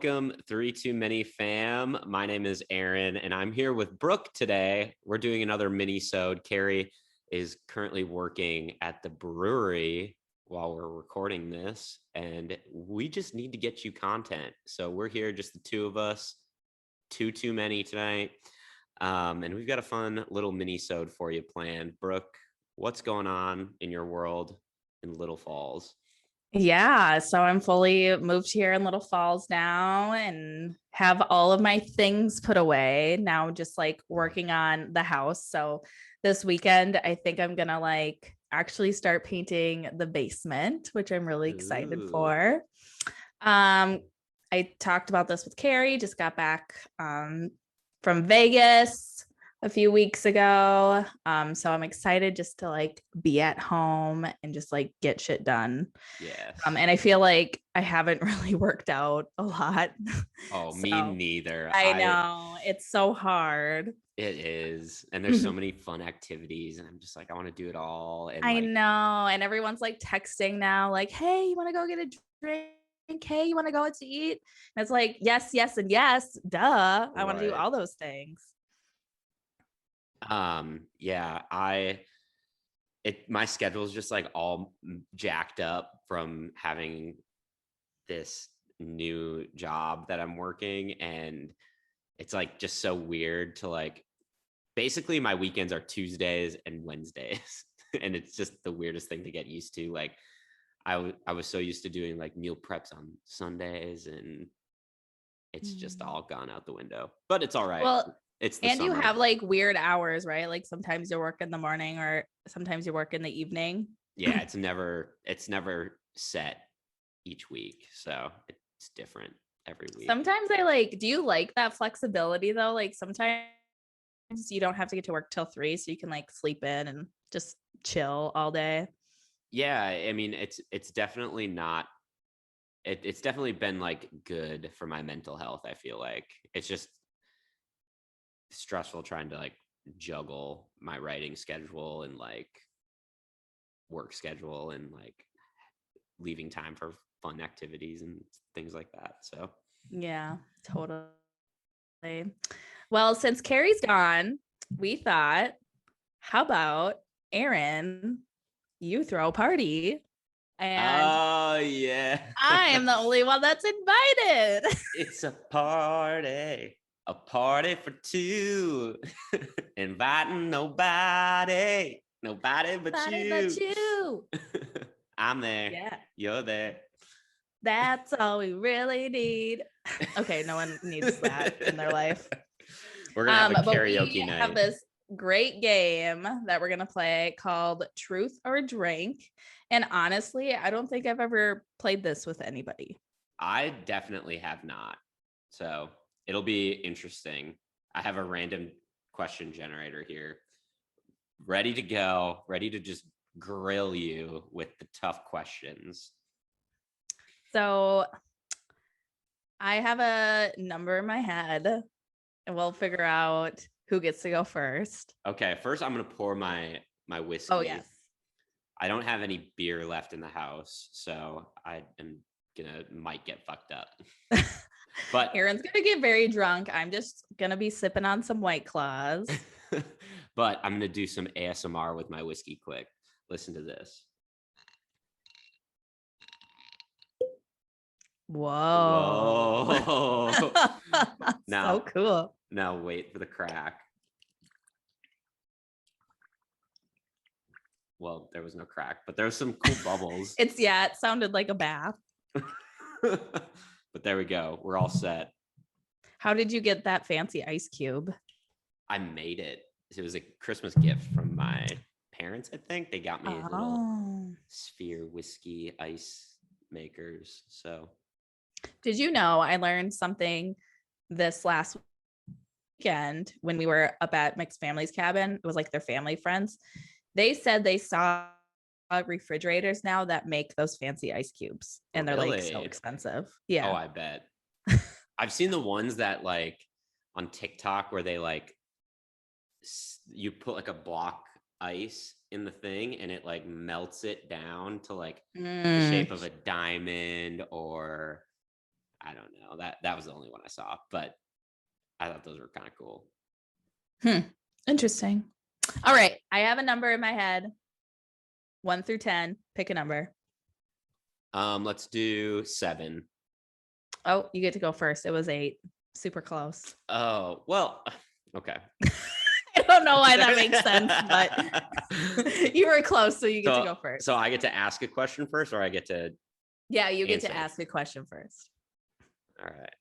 Welcome, Three Too Many fam. My name is Aaron, and I'm here with Brooke today. We're doing another mini-sode. Kari is currently working at the brewery while we're recording this, and we just need to get you content. So we're here, just the two of us, too many tonight, and we've got a fun little mini-sode for you planned. Brooke, what's going on in your world in Little Falls? Yeah, so I'm fully moved here in Little Falls now and have all of my things put away. Now just like working on the house. So this weekend, I think I'm gonna actually start painting the basement, which I'm really excited Ooh. for. I talked about this with Kari, just got back from Vegas a few weeks ago. So I'm excited just to be at home and just get shit done. Yes. And I feel like I haven't really worked out a lot. Oh, me So neither. I know it's so hard. It is. And there's so many fun activities, and I'm just like, I want to do it all. And I know. And everyone's texting now, hey, you want to go get a drink? Hey, you want to go out to eat? And it's like, yes, yes, and yes. Duh. I want to do right. all those things. Yeah, my schedule is just all jacked up from having this new job that I'm working, and it's just so weird to basically my weekends are Tuesdays and Wednesdays. And it's just the weirdest thing to get used to. I was so used to doing meal preps on Sundays, and it's just all gone out the window, but it's all right. Well, It's the and you summer. have weird hours, right? Sometimes you work in the morning or sometimes you work in the evening. Yeah, it's never set each week, so it's different every week. Sometimes do you like that flexibility though? Sometimes you don't have to get to work till 3, so you can sleep in and just chill all day. Yeah, I mean, it's definitely not it's definitely been good for my mental health. I feel like it's just stressful trying to juggle my writing schedule and work schedule and leaving time for fun activities and things like that. So yeah, totally. Well, since Kari's gone, we thought, how about Aaron, you throw a party? And oh yeah, I am the only one that's invited. it's a party for two. Inviting nobody but you. I'm there. Yeah. You're there. That's all we really need. Okay, no one needs that in their life. We're gonna have a But karaoke we night. have this great game that we're gonna play called Truth or Drink. And honestly, I don't think I've ever played this with anybody. I definitely have not. So it'll be interesting. I have a random question generator here, ready to go, ready to just grill you with the tough questions. So I have a number in my head and we'll figure out who gets to go first. Okay, first I'm gonna pour my whiskey. Oh, yes. I don't have any beer left in the house, so I am might get fucked up. But Aaron's gonna get very drunk. I'm just gonna be sipping on some White Claws. But I'm gonna do some ASMR with my whiskey quick. Listen to this. Whoa. Now, so cool. Now wait for the crack. Well, there was no crack, but there was some cool bubbles. It sounded like a bath. But there we go. We're all set. How did you get that fancy ice cube? I made it. It was a Christmas gift from my parents, I think. They got me little sphere whiskey ice makers. So did you know I learned something this last weekend when we were up at Mixed Family's cabin? It was their family friends. They said they saw refrigerators now that make those fancy ice cubes, and they're really? so expensive. Yeah. Oh, I bet. I've seen the ones that on TikTok where they you put a block ice in the thing and it melts it down to the shape of a diamond or I don't know. That was the only one I saw, but I thought those were kind of cool. Interesting. All right. I have a number in my head. 1 through 10. Pick a number. Let's do 7. Oh, you get to go first. It was 8. Super close. Oh, well, okay. I don't know why that makes sense, but you were close, so you get to go first. So I get to ask a question first, or I get to Yeah, you get answer? to ask a question first. All right.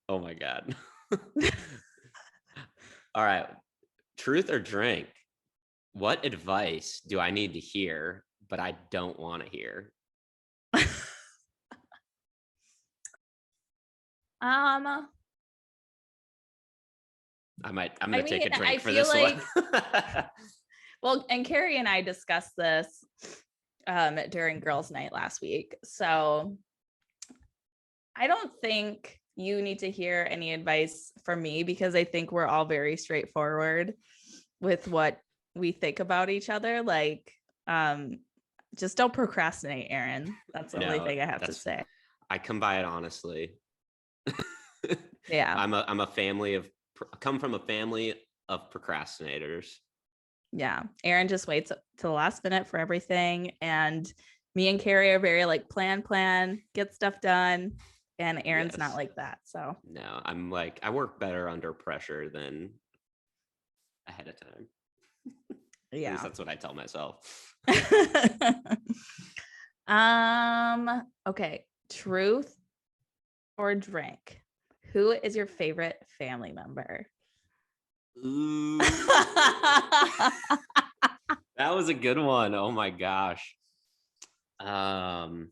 Oh my God. All right. Truth or drink? What advice do I need to hear, but I don't want to hear? I'm gonna take a drink for this one. Well, and Kari and I discussed this during girls' night last week. So I don't think you need to hear any advice from me, because I think we're all very straightforward with what we think about each other. Like, just don't procrastinate, Aaron. That's the only thing I have to say. I come by it honestly. Yeah. I'm come from a family of procrastinators. Yeah. Aaron just waits to the last minute for everything. And me and Kari are very like plan, get stuff done. And Aaron's not like that. So no, I'm like, I work better under pressure than ahead of time. Yeah. At least that's what I tell myself. Okay. Truth or drink? Who is your favorite family member? Ooh. That was a good one. Oh my gosh. I'm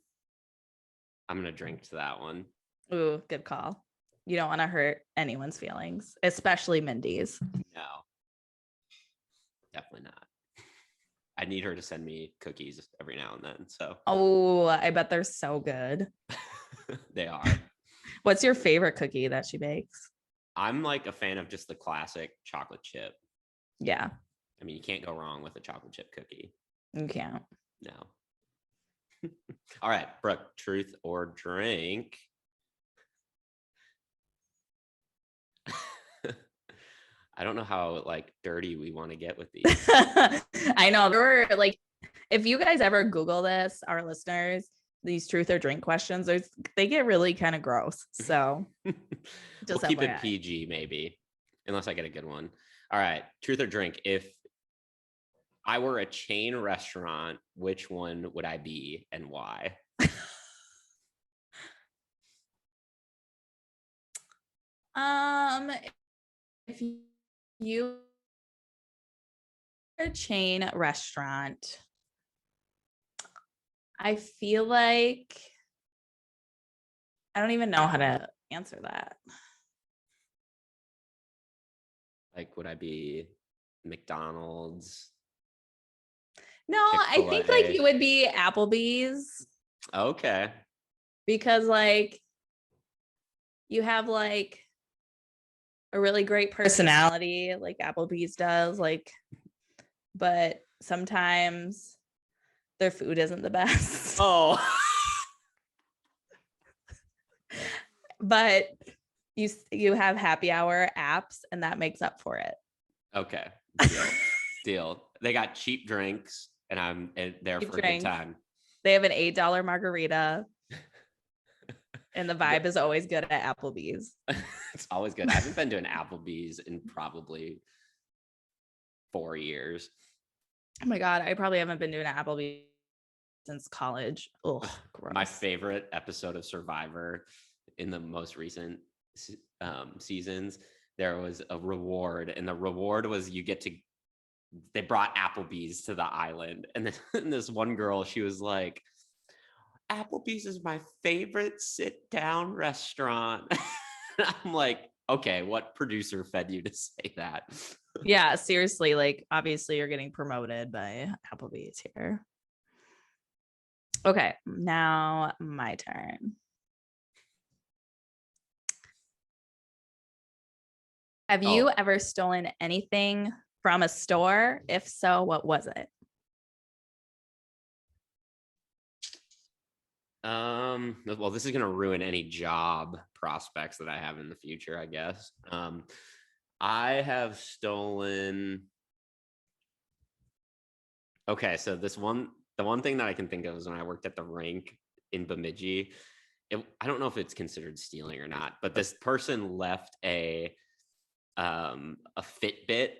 gonna drink to that one. Ooh, good call. You don't want to hurt anyone's feelings, especially Mindy's. No, definitely not. I need her to send me cookies every now and then. So. Oh, I bet they're so good. They are. What's your favorite cookie that she bakes? I'm like a fan of just the classic chocolate chip. Yeah. I mean, you can't go wrong with a chocolate chip cookie. You can't. No. All right, Brooke, truth or drink? I don't know how like dirty we want to get with these. I know. There were like, if you guys ever Google this, our listeners, these truth or drink questions, they get really kind of gross. So just we'll keep it PG maybe, unless I get a good one. All right, truth or drink? If I were a chain restaurant, which one would I be and why? If you are a chain restaurant, I feel like I don't even know how to answer that. Like, would I be McDonald's? No, Chick-fil-A? I think like you would be Applebee's. Okay. Because like you have like a really great personality, like Applebee's does, like, but sometimes their food isn't the best. Oh. But you have happy hour apps, and that makes up for it. Okay. Deal. They got cheap drinks, and I'm there for a good time. They have an $8 margarita. And the vibe is always good at Applebee's. It's always good. I haven't been to an Applebee's in probably 4 years. Oh my God. I probably haven't been to an Applebee's since college. Ugh, gross. My favorite episode of Survivor in the most recent seasons, there was a reward, and the reward was they brought Applebee's to the island. And then this one girl, she was like, Applebee's is my favorite sit-down restaurant. I'm like, okay, what producer fed you to say that? Yeah, seriously, like obviously you're getting promoted by Applebee's here. Okay, now my turn. Have you ever stolen anything from a store? If so, what was it? Well, this is gonna ruin any job prospects that I have in the future, I guess. I have stolen. Okay, so the one thing that I can think of is when I worked at the rink in Bemidji. I don't know if it's considered stealing or not, but this person left a Fitbit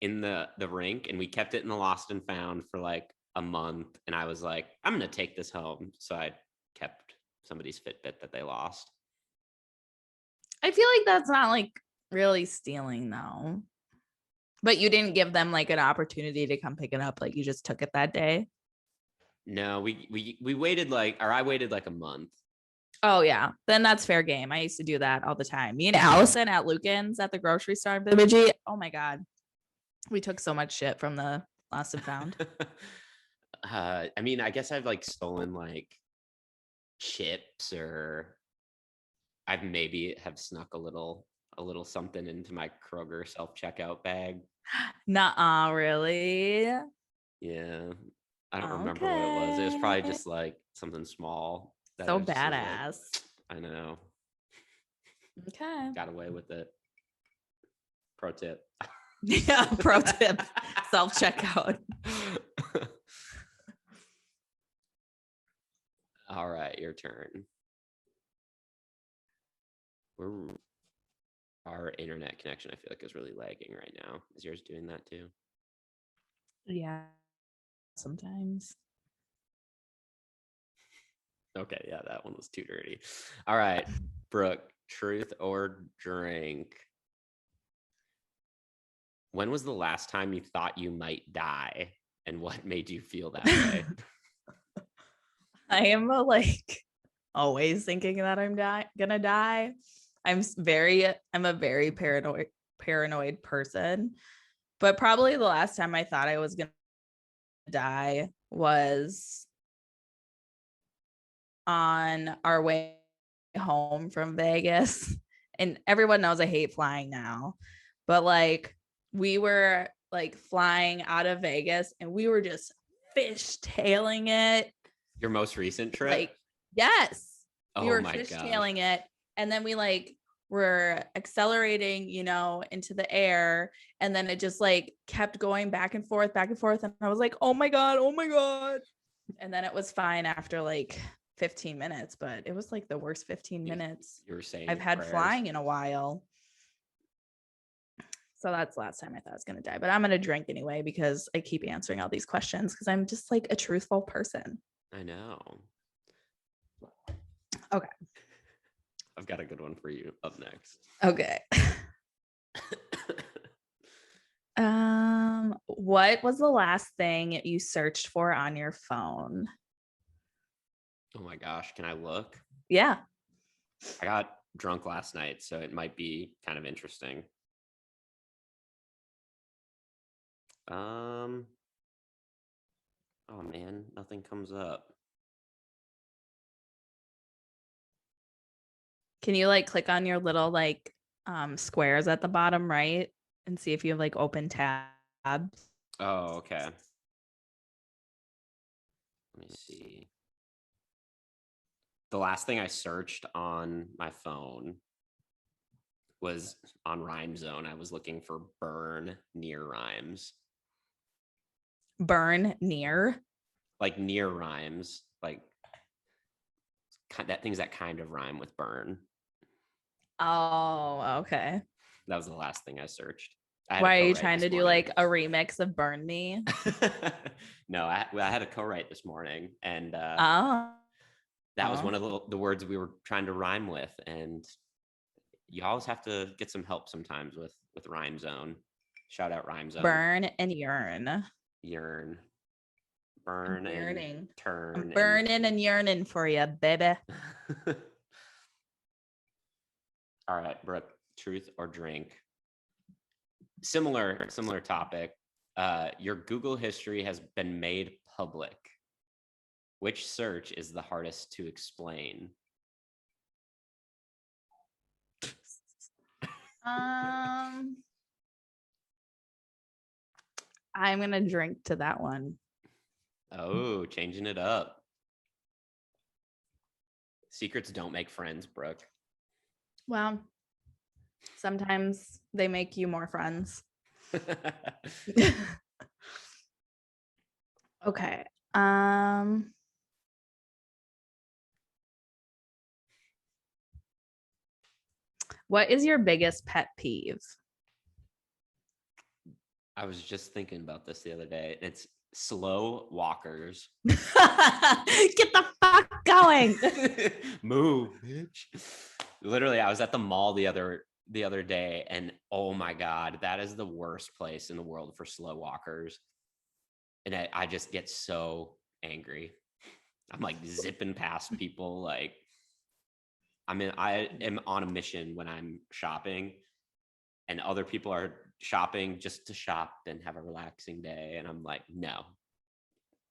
in the rink, and we kept it in the lost and found for like a month. And I was like, I'm gonna take this home, so I kept somebody's Fitbit that they lost. I feel like that's not like really stealing though. But you didn't give them like an opportunity to come pick it up. Like you just took it that day. No, we waited I waited like a month. Oh yeah, then that's fair game. I used to do that all the time. Me and Allison at Lucan's at the grocery store in Bemidji. Oh my god, we took so much shit from the lost and found. I mean, I guess I've like stolen like chips, or I've maybe have snuck a little something into my Kroger self-checkout bag. Nuh-uh, really? Yeah. I don't remember what it was. It was probably Okay. just like something small that So I just was like, badass. I know, Okay. got away with it. Pro tip. Yeah, pro tip. Self-checkout. All right, your turn. Our internet connection, I feel like, is really lagging right now. Is yours doing that too? Yeah, sometimes. Okay, yeah, that one was too dirty. All right, Brooke, truth or drink? When was the last time you thought you might die, and what made you feel that way? I am like always thinking that I'm gonna die. I'm a very paranoid person. But probably the last time I thought I was gonna die was on our way home from Vegas. And everyone knows I hate flying now. But like we were like flying out of Vegas and we were just fishtailing it. Your most recent trip? Like, yes, we Oh were my gosh. fishtailing it. And then we like were accelerating, into the air. And then it just like kept going back and forth, back and forth. And I was like, oh my God, oh my God. And then it was fine after like 15 minutes, but it was like the worst 15 minutes You were saying I've your had prayers. flying in a while. So that's the last time I thought I was going to die, but I'm going to drink anyway because I keep answering all these questions because I'm just like a truthful person. I know. Okay. I've got a good one for you up next. Okay. What was the last thing you searched for on your phone? Oh my gosh, can I look? Yeah. I got drunk last night, so it might be kind of interesting. Oh man, nothing comes up. Can you like click on your little like squares at the bottom right and see if you have like open tabs? Oh, okay. Let me see. The last thing I searched on my phone was on Rhyme Zone. I was looking for burn near rhymes. Burn near? Like near rhymes, like that things that kind of rhyme with burn. Oh, okay. That was the last thing I searched. I had a Why are you co-write trying this to do morning. like a remix of Burn Me? No, I had a co-write this morning, and Oh. that was one of the words we were trying to rhyme with. And you always have to get some help sometimes with Rhyme Zone. Shout out Rhyme Zone. Burn and yearn. Yearn. Burn and turn. I'm burning and yearning for you, baby. All right, Brooke, truth or drink? Similar topic. Your Google history has been made public. Which search is the hardest to explain? I'm gonna drink to that one. Oh, changing it up. Secrets don't make friends, Brooke. Well, sometimes they make you more friends. Okay. What is your biggest pet peeve? I was just thinking about this the other day. It's slow walkers. Get the fuck going. Move, bitch. Literally, I was at the mall the other day, and oh my god, that is the worst place in the world for slow walkers. And I just get so angry. I'm like zipping past people. Like, I am on a mission when I'm shopping, and other people are shopping just to shop and have a relaxing day. And I'm like, no,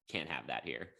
can't have that here.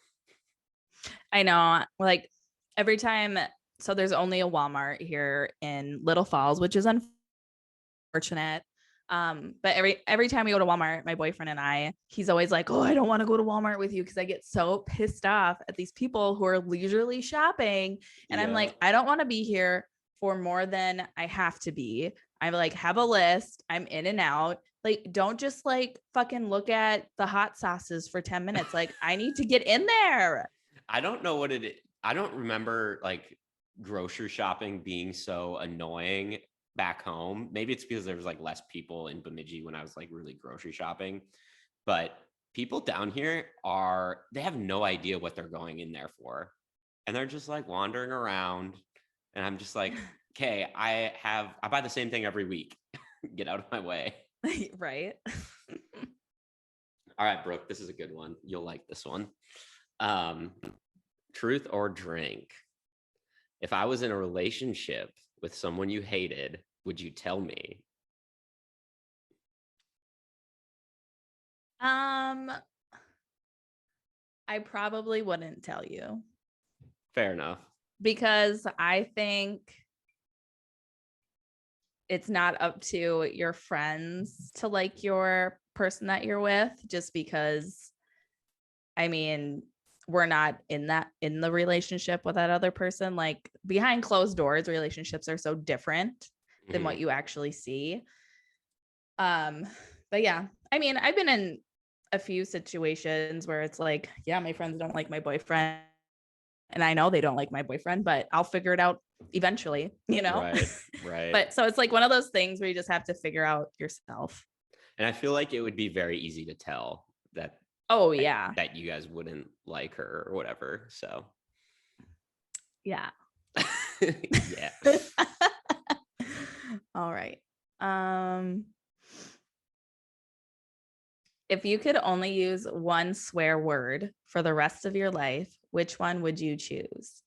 I know, like every time. So there's only a Walmart here in Little Falls, which is unfortunate. But every time we go to Walmart, my boyfriend and I, he's always like, "Oh, I don't want to go to Walmart with you because I get so pissed off at these people who are leisurely shopping." And I'm like, I don't want to be here for more than I have to be. I like have a list. I'm in and out. Like, don't just like fucking look at the hot sauces for 10 minutes. Like, I need to get in there. I don't know what it is. I don't remember like grocery shopping being so annoying back home. Maybe it's because there was like less people in Bemidji when I was like really grocery shopping. But people down here they have no idea what they're going in there for. And they're just like wandering around. And I'm just like, okay, I buy the same thing every week. Get out of my way. Right. All right, Brooke, this is a good one. You'll like this one. Truth or drink? If I was in a relationship with someone you hated, would you tell me? I probably wouldn't tell you Fair enough. because I think it's not up to your friends to like your person that you're with, just because, I mean, we're not in the relationship with that other person. Like behind closed doors, relationships are so different than what you actually see. But yeah, I mean, I've been in a few situations where it's like, yeah, my friends don't like my boyfriend and I know they don't like my boyfriend, but I'll figure it out eventually, you know? Right. But so it's like one of those things where you just have to figure out yourself. And I feel like it would be very easy to tell that, oh yeah, that you guys wouldn't like her or whatever. So yeah. yeah. All right. If you could only use one swear word for the rest of your life, which one would you choose?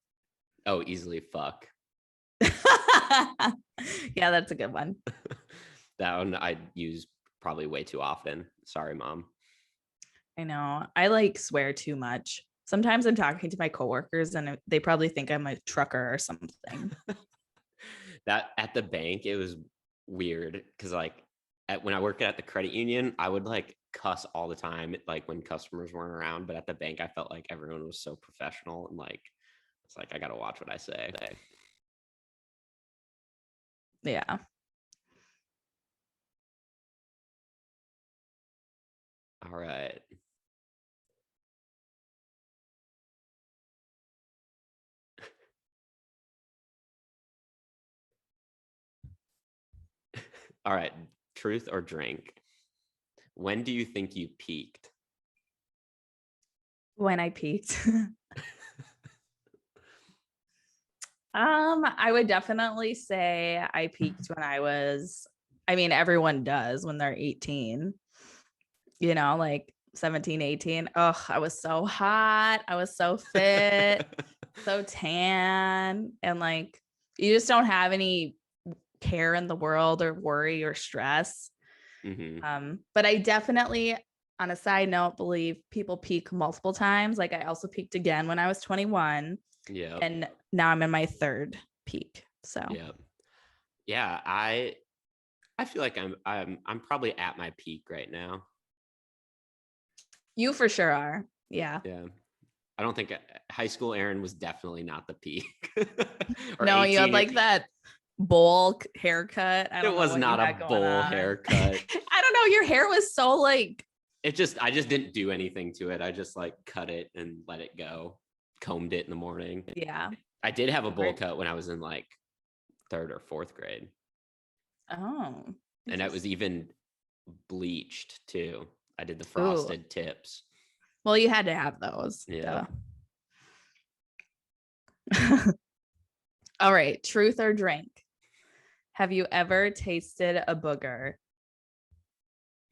Oh, easily fuck. Yeah, that's a good one. That one I use probably way too often. Sorry, Mom. I know. I like swear too much. Sometimes I'm talking to my coworkers and they probably think I'm a trucker or something. That at the bank, it was weird because like when I worked at the credit union, I would like cuss all the time, like when customers weren't around. But at the bank, I felt like everyone was so professional and like it's like I gotta watch what I say. Yeah. All right. All right. Truth or drink? When do you think you peaked? When I peaked. I would definitely say I peaked when I mean, everyone does when they're 18, you know, like 17, 18. Oh, I was so hot. I was so fit, so tan. And like, you just don't have any care in the world or worry or stress. But I definitely, on a side note, believe people peak multiple times. Like I also peaked again when I was 21. Yeah. And now I'm in my third peak. So yeah, I feel like I'm probably at my peak right now. you for sure are. Yeah. I don't think high school Aaron was definitely not the peak. Or No, you had 18. like that bowl haircut. I It don't know was what you not a had going bowl on. haircut. I don't know. Your hair was so like, I just didn't do anything to it. I just like cut it and let it go. Combed it in the morning. yeah. I did have a bowl cut when I was in like 3rd or 4th grade. Oh. And it was even bleached too. I did the Ooh. frosted tips. Well, you had to have those. Yeah. All right. Truth or drink? Have you ever tasted a booger?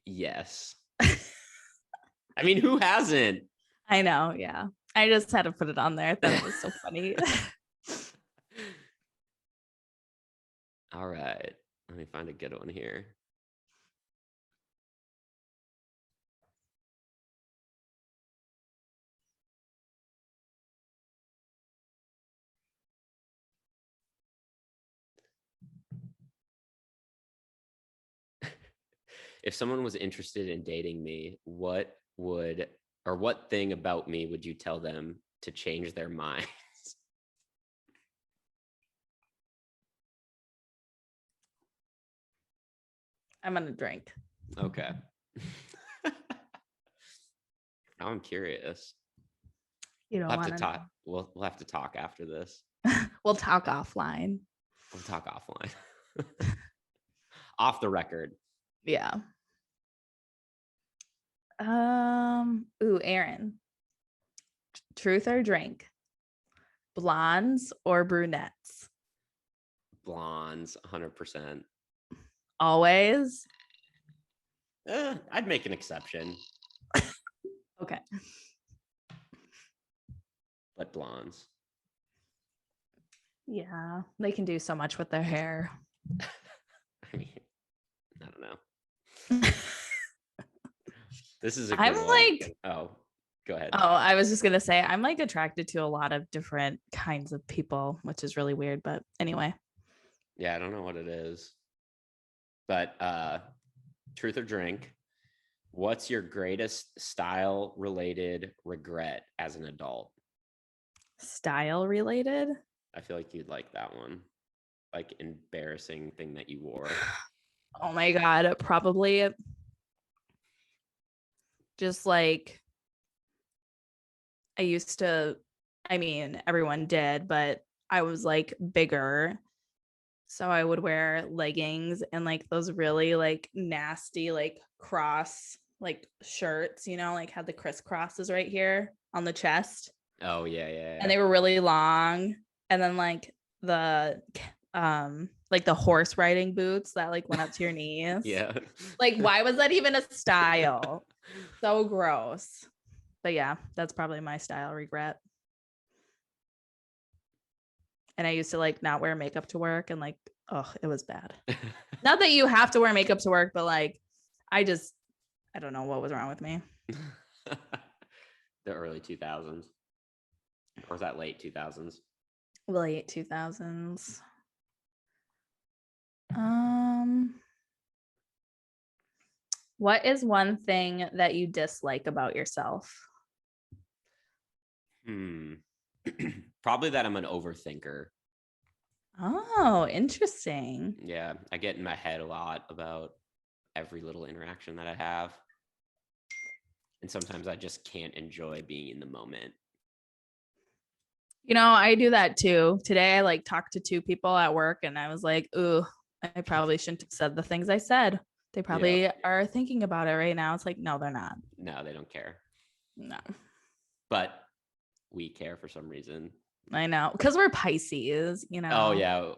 Yes. I mean, who hasn't? I know. Yeah. I just had to put it on there. I thought it was so funny. All right. Let me find a good one here. If someone was interested in dating me, what thing about me would you tell them to change their minds? I'm gonna drink. Okay. Now I'm curious. You don't We'll have want to talk. We'll have to talk after this. We'll talk offline. We'll talk offline. Off the record. Yeah. Ooh, Aaron. Truth or drink? Blondes or brunettes? Blondes, 100%. Always. I'd make an exception. Okay. But blondes. Yeah, they can do so much with their hair. I mean, I don't know. This is a good I'm one. like, oh, go ahead. Oh, I was just gonna say I'm like attracted to a lot of different kinds of people, which is really weird. But anyway. Yeah, I don't know what it is. But truth or drink, what's your greatest style related regret as an adult? Style related? I feel like you'd like that one. Like embarrassing thing that you wore. Oh my God, probably just like I used to, I mean, everyone did, but I was like bigger. So I would wear leggings and like those really like nasty, like cross, like shirts, like had the crisscrosses right here on the chest. Oh, yeah. And they were really long. And then like the horse riding boots that like went up to your knees. Yeah. Like, why was that even a style? So gross. But yeah, that's probably my style regret. And I used to like not wear makeup to work and like, oh, it was bad. Not that you have to wear makeup to work, but like, I don't know what was wrong with me. The early 2000s. Or was that late 2000s? Late 2000s. What is one thing that you dislike about yourself? Probably that I'm an overthinker. Oh, interesting. Yeah, I get in my head a lot about every little interaction that I have. And sometimes I just can't enjoy being in the moment. I do that too. Today I like talked to 2 people at work and I was like, ooh, I probably shouldn't have said the things I said. They probably are thinking about it right now. It's like, no, they're not. No, they don't care. No. But we care for some reason. I know. Because we're Pisces, Oh, yeah.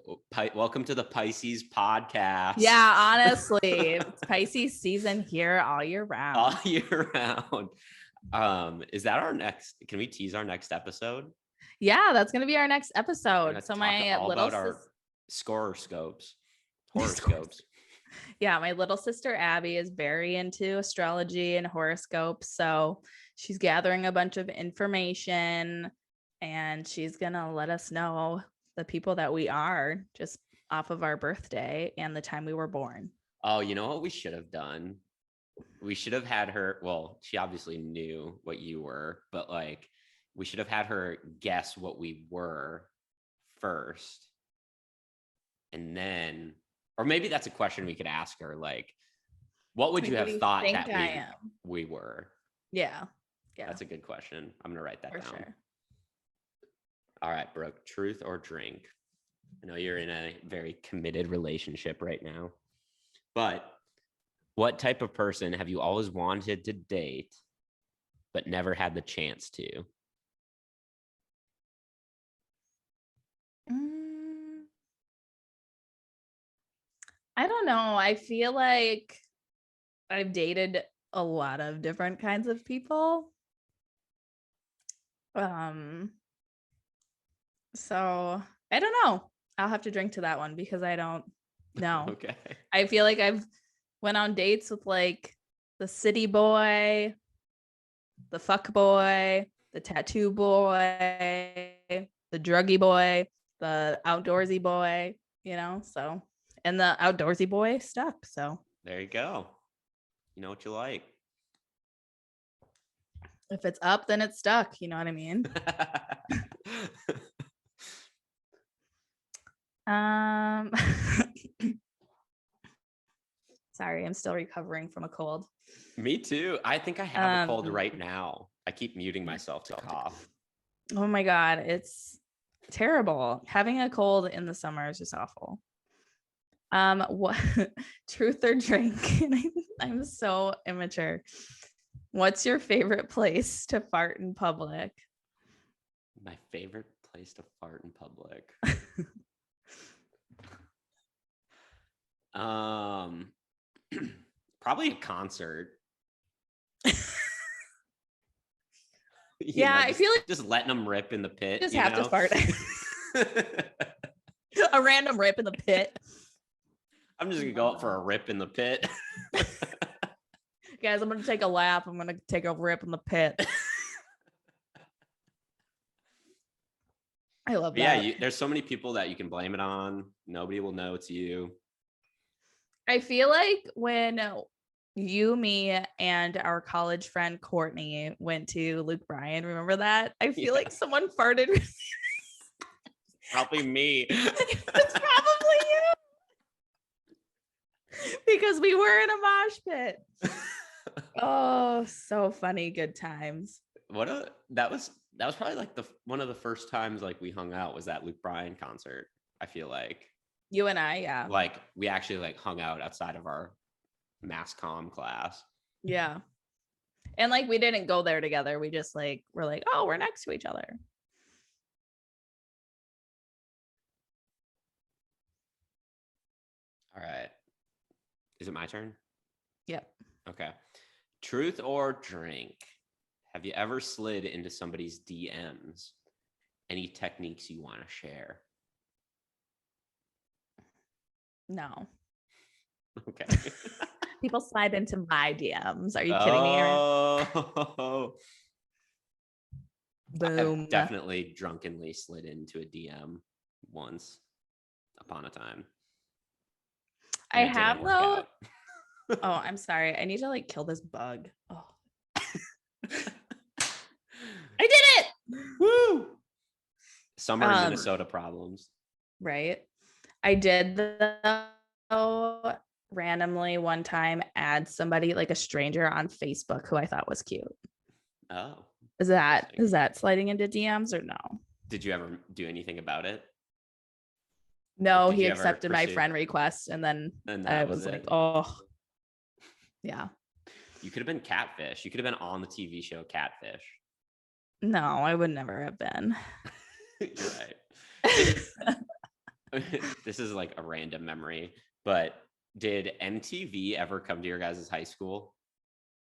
Welcome to the Pisces podcast. Yeah, honestly. It's Pisces season here all year round. All year round. Is that our next? Can we tease our next episode? Yeah, that's going to be our next episode. So my little about our horoscopes. Yeah, my little sister Abby is very into astrology and horoscopes. So she's gathering a bunch of information and she's going to let us know the people that we are just off of our birthday and the time we were born. Oh, you know what we should have done? We should have had her. Well, she obviously knew what you were, but like we should have had her guess what we were first. And then, or maybe that's a question we could ask her. Like, what would Like, you what do have you thought think that I am? we were? Yeah. That's a good question. I'm going to write that For down. sure. All right, Brooke, truth or drink? I know you're in a very committed relationship right now, but what type of person have you always wanted to date, but never had the chance to? I don't know. I feel like I've dated a lot of different kinds of people. So I don't know. I'll have to drink to that one because I don't know. Okay. I feel like I've went on dates with like the city boy, the fuck boy, the tattoo boy, the druggy boy, the outdoorsy boy, so, and the outdoorsy boy stuck. So there you go. You know what you like. if it's up, then it's stuck. You know what I mean? Sorry, I'm still recovering from a cold. Me too. I think I have a cold right now. I keep muting myself to cough. Oh my God, it's terrible. Having a cold in the summer is just awful. What truth or drink? I'm so immature. What's your favorite place to fart in public? My favorite place to fart in public. Probably a concert. Yeah, I feel like just letting them rip in the pit. Just have to fart. A random rip in the pit. I'm just gonna go up for a rip in the pit. Guys, I'm gonna take a lap. I'm gonna take a rip in the pit. I love that. Yeah, there's so many people that you can blame it on. Nobody will know it's you. I feel like when you, me, and our college friend Courtney went to Luke Bryan, remember that? I feel like someone farted. Probably me. It's probably you. Because we were in a mosh pit. Oh, so funny. Good times. That was probably like one of the first times like we hung out was that Luke Bryan concert. I feel like you and I, yeah, like we actually like hung out outside of our mass comm class. Yeah, and like we didn't go there together. We just like we're like, oh, we're next to each other. All right, is it my turn? Yep. Okay. Truth or drink? Have you ever slid into somebody's DMs? Any techniques you want to share? No. Okay. People slide into my DMs. Are you kidding me, Aaron? Oh. Boom. I've definitely drunkenly slid into a DM once upon a time. I have though. Oh, I'm sorry. I need to like kill this bug. Oh. I did it. Woo! Summer Minnesota problems. Right. I did though randomly one time add somebody like a stranger on Facebook who I thought was cute. Oh. Is that sliding into DMs or no? Did you ever do anything about it? No, he accepted my friend request and then I was like, oh. Yeah. You could have been Catfish. You could have been on the TV show Catfish. No, I would never have been. You're right. This is like a random memory, but did MTV ever come to your guys' high school?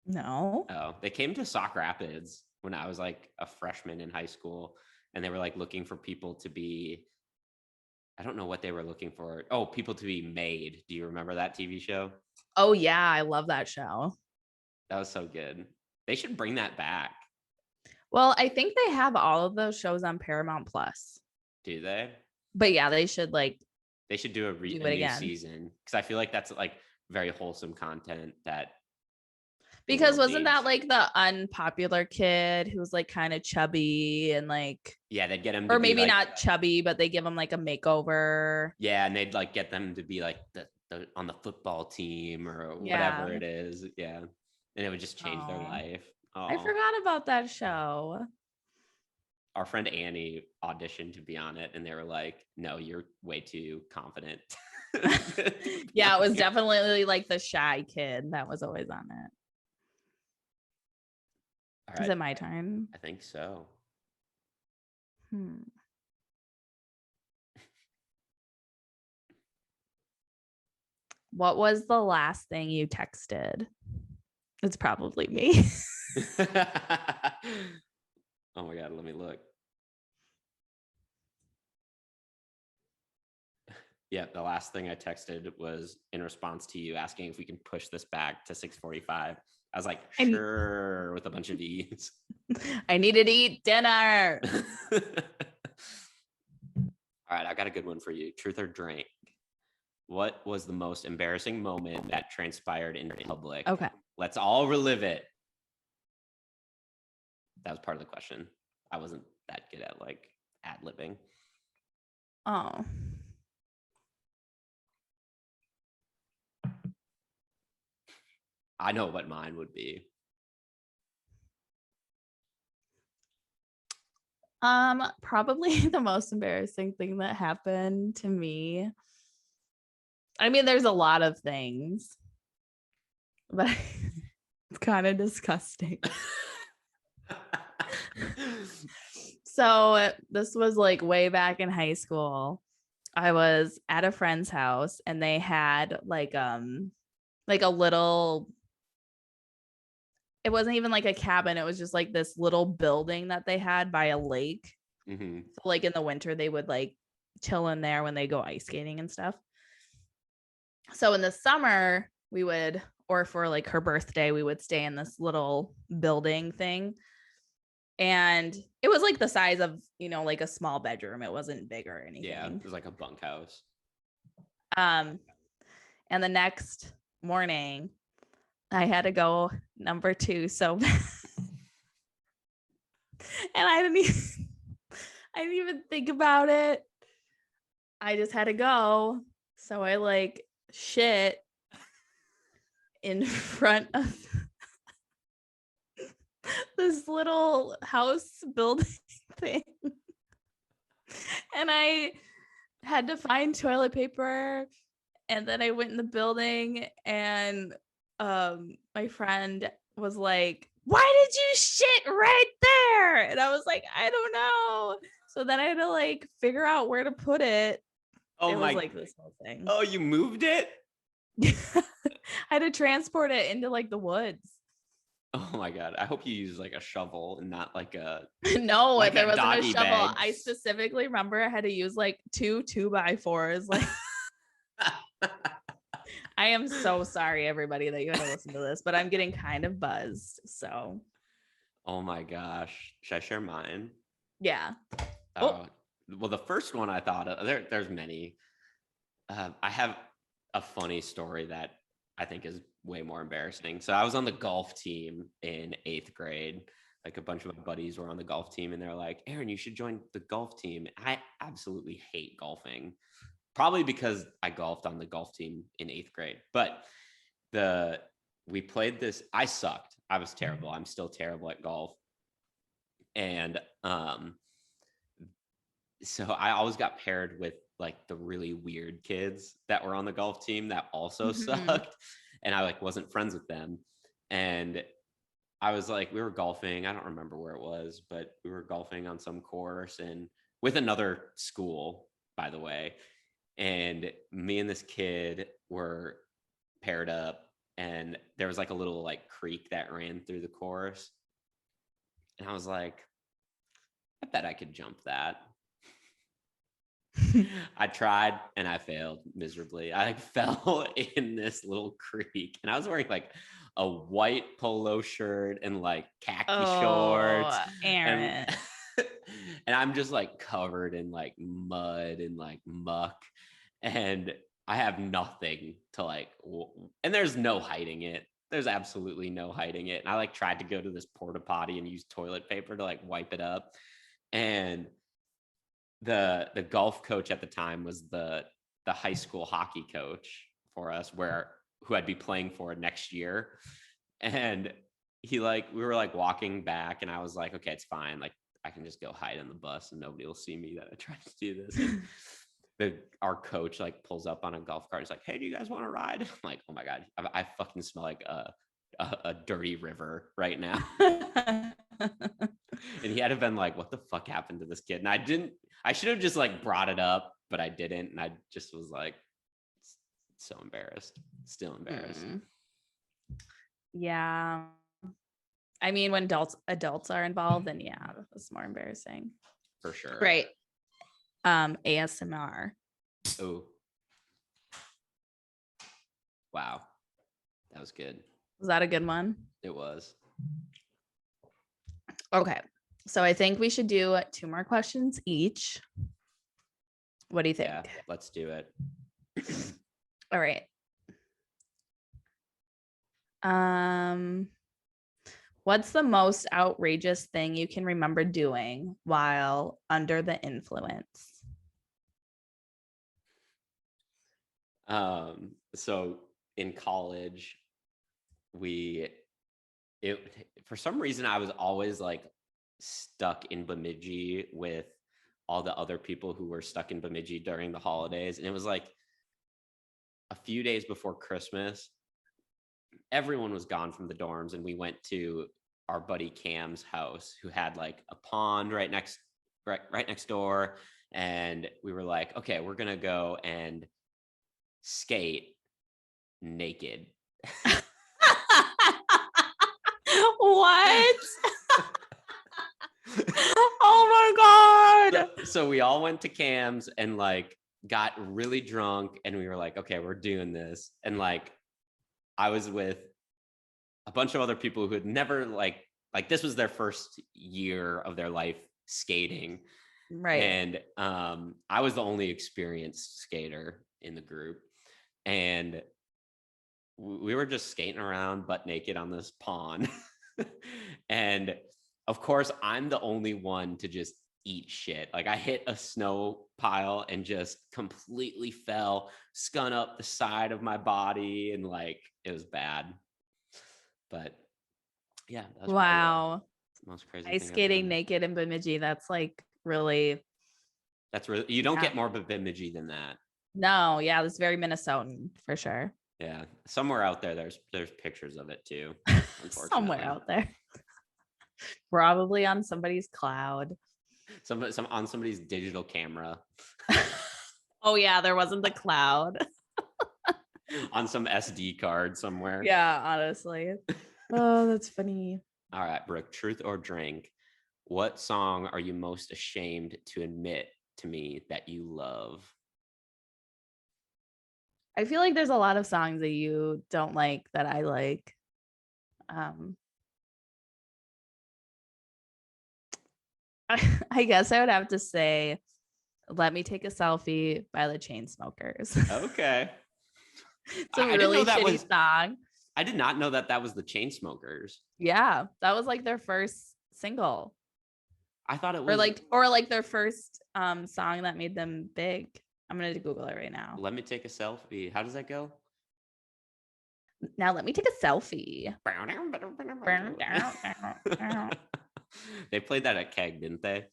No. Oh, they came to Sauk Rapids when I was like a freshman in high school, and they were like looking for people to be, I don't know what they were looking for. Oh, people to be made. Do you remember that TV show? Oh yeah, I love that show. That was so good. They should bring that back. Well, I think they have all of those shows on Paramount Plus. Do they? But yeah, they should do a new season because I feel like that's like very wholesome content that Because wasn't that like the unpopular kid who was like kind of chubby and like, yeah, they'd get him or to be maybe like, not chubby, but they give him like a makeover. yeah, and they'd like get them to be like the on the football team or whatever it is. Yeah. And it would just change their life. I forgot about that show. Our friend Annie auditioned to be on it, and they were like, no, you're way too confident. Yeah, it was definitely like the shy kid that was always on it. All right. Is it my turn? I think so. What was the last thing you texted? It's probably me. Oh my God, let me look. Yeah, the last thing I texted was in response to you asking if we can push this back to 6:45. I was like, sure, with a bunch of E's. I needed to eat dinner. All right, I got a good one for you. Truth or drink? What was the most embarrassing moment that transpired in public? Okay. Let's all relive it. That was part of the question. I wasn't that good at like ad-libbing. Oh. I know what mine would be. Probably the most embarrassing thing that happened to me. I mean, there's a lot of things, but it's kind of disgusting. So this was like way back in high school. I was at a friend's house and they had like a little, it wasn't even like a cabin, it was just like this little building that they had by a lake. So like in the winter they would like chill in there when they go ice skating and stuff. So in the summer we would, or for like her birthday, we would stay in this little building thing. And it was like the size of, like a small bedroom. It wasn't big or anything. Yeah, it was like a bunkhouse. And the next morning, I had to go number 2 so bad. And I didn't even think about it. I just had to go. So I like shit in front of this little house building thing. And I had to find toilet paper. And then I went in the building and my friend was like, why did you shit right there? And I was like, I don't know. So then I had to like figure out where to put it. Oh, it was like this whole thing. Oh, you moved it? I had to transport it into like the woods. Oh my God. I hope you use like a shovel and not like a no, like there wasn't a shovel. Bag. I specifically remember I had to use like 2 2x4s. Like I am so sorry, everybody, that you had to listen to this, but I'm getting kind of buzzed. So oh my gosh. Should I share mine? Yeah. Well, the first one I thought of, there's many. I have a funny story that I think is way more embarrassing. So I was on the golf team in 8th grade. Like a bunch of my buddies were on the golf team and they're like, Aaron, you should join the golf team. I absolutely hate golfing, probably because I golfed on the golf team in 8th grade. But we played this. I sucked. I was terrible. I'm still terrible at golf. And so I always got paired with like the really weird kids that were on the golf team that also sucked. And I like wasn't friends with them. And I was like, we were golfing. I don't remember where it was, but we were golfing on some course and with another school, by the way. And me and this kid were paired up and there was like a little like creek that ran through the course. And I was like, I bet I could jump that. I tried and I failed miserably. I like fell in this little creek and I was wearing like a white polo shirt and like khaki shorts. Aaron. And I'm just like covered in like mud and like muck. And I have nothing to like, and there's no hiding it. there's absolutely no hiding it. And I like tried to go to this porta potty and use toilet paper to like wipe it up. And the golf coach at the time was the high school hockey coach for us, who I'd be playing for next year. And we were like walking back, and I was like, okay, it's fine. Like, I can just go hide in the bus and nobody will see me that I tried to do this. And our coach like pulls up on a golf cart. He's like, hey, do you guys want to ride? I'm like, oh my God, I fucking smell like a dirty river right now. And he had to have been like, what the fuck happened to this kid? And I should have just like brought it up, but I didn't. And I just was like, so embarrassed, still embarrassed. Yeah. I mean, when adults are involved, then yeah, it's more embarrassing. For sure. Right. ASMR. Oh. Wow. That was good. Was that a good one? It was. Okay. So I think we should do 2 more questions each. What do you think? Yeah, let's do it. All right. What's the most outrageous thing you can remember doing while under the influence? So in college, for some reason I was always like stuck in Bemidji with all the other people who were stuck in Bemidji during the holidays. And it was like a few days before Christmas, everyone was gone from the dorms, and we went to our buddy Cam's house, who had like a pond right next door. And we were like, okay, we're gonna go and skate naked. What? Oh my God. So we all went to Cam's and like got really drunk, and we were like, okay, we're doing this. And like, I was with a bunch of other people who had never like this was their first year of their life skating. Right. And I was the only experienced skater in the group. And we were just skating around butt naked on this pond. And of course, I'm the only one to just eat shit. Like, I hit a snow pile and just completely fell, scun up the side of my body, and like, it was bad. But yeah, that was wow. the most crazy Ice skating naked in Bemidji. That's like really. That's really, you don't get more Bemidji than that. No, yeah, that's very Minnesotan for sure. Yeah, somewhere out there, there's pictures of it too. Somewhere out there, probably on somebody's cloud. Some on somebody's digital camera. Oh yeah, there wasn't the cloud. On some SD card somewhere. Yeah, honestly. Oh, that's funny. All right, Brooke, truth or drink? What song are you most ashamed to admit to me that you love? I feel like there's a lot of songs that you don't like that I like. I guess I would have to say Let Me Take a Selfie by the Chainsmokers. Okay. It's a really shitty song. I did not know that was the Chainsmokers. Yeah, that was like their first single. I thought it was or like their first song that made them big. I'm gonna Google it right now. Let Me Take a Selfie. How does that go? Now let me take a selfie. They played that at Keg, didn't they?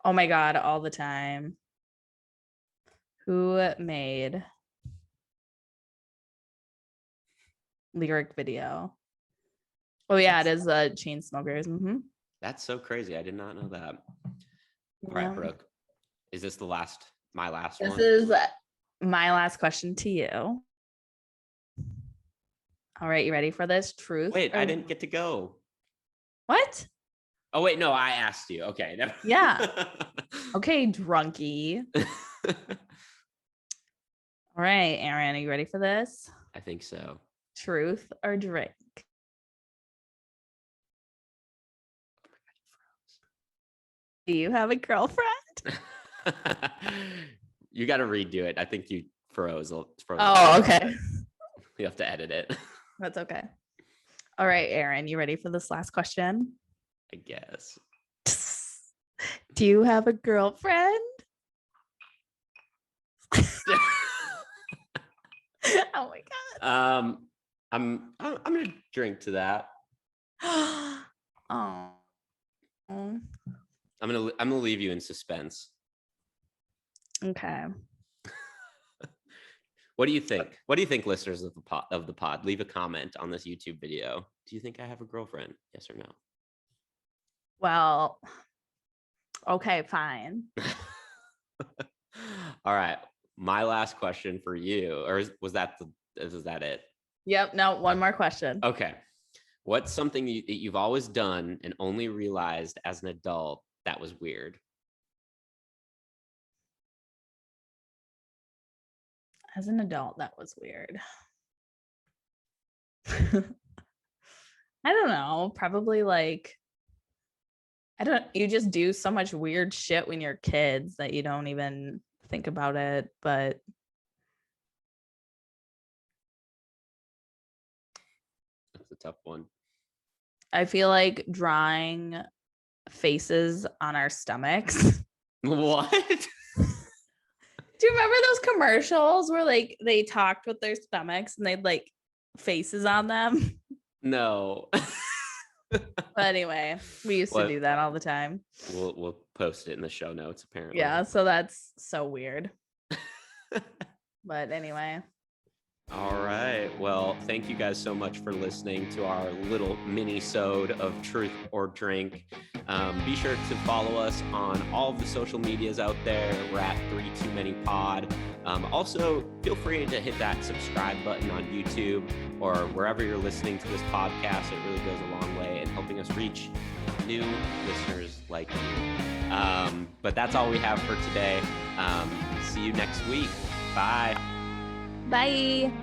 Oh my God, all the time. Who made lyric video? Oh yeah, it is the Chainsmokers. Mm-hmm. That's so crazy. I did not know that. Yeah. All right, Brooke. Is this my last one? This is my last question to you. All right, you ready for this? Truth? Wait, I didn't get to go. What? Oh, wait, no, I asked you. Okay. Yeah. Okay, drunkie. All right, Aaron, are you ready for this? I think so. Truth or drink? Do you have a girlfriend? You got to redo it. I think you froze. Oh, okay. You have to edit it. That's okay. All right, Aaron, you ready for this last question? I guess. Do you have a girlfriend? Oh my God. I'm gonna drink to that. Oh. I'm gonna leave you in suspense. Okay. What do you think? What do you think, listeners of the pod? Leave a comment on this YouTube video. Do you think I have a girlfriend? Yes or no? Well, okay, fine. All right. My last question for you, or was that it? Yep. No, one more question. Okay. What's something that you've always done and only realized as an adult that was weird? As an adult, that was weird. I don't know. Probably like, you just do so much weird shit when you're kids that you don't even think about it. But That's a tough one. I feel like drawing faces on our stomachs. What? Do you remember those commercials where like they talked with their stomachs and they'd like faces on them? No. But anyway, we used to do that all the time. We'll post it in the show notes, apparently. Yeah, so that's so weird. But anyway. All right. Well, thank you guys so much for listening to our little mini-sode of Truth or Drink. Be sure to follow us on all of the social medias out there. We're at 3TooManyPod. Also, feel free to hit that subscribe button on YouTube or wherever you're listening to this podcast. It really goes a long way in helping us reach new listeners like you. But that's all we have for today. See you next week. Bye. Bye.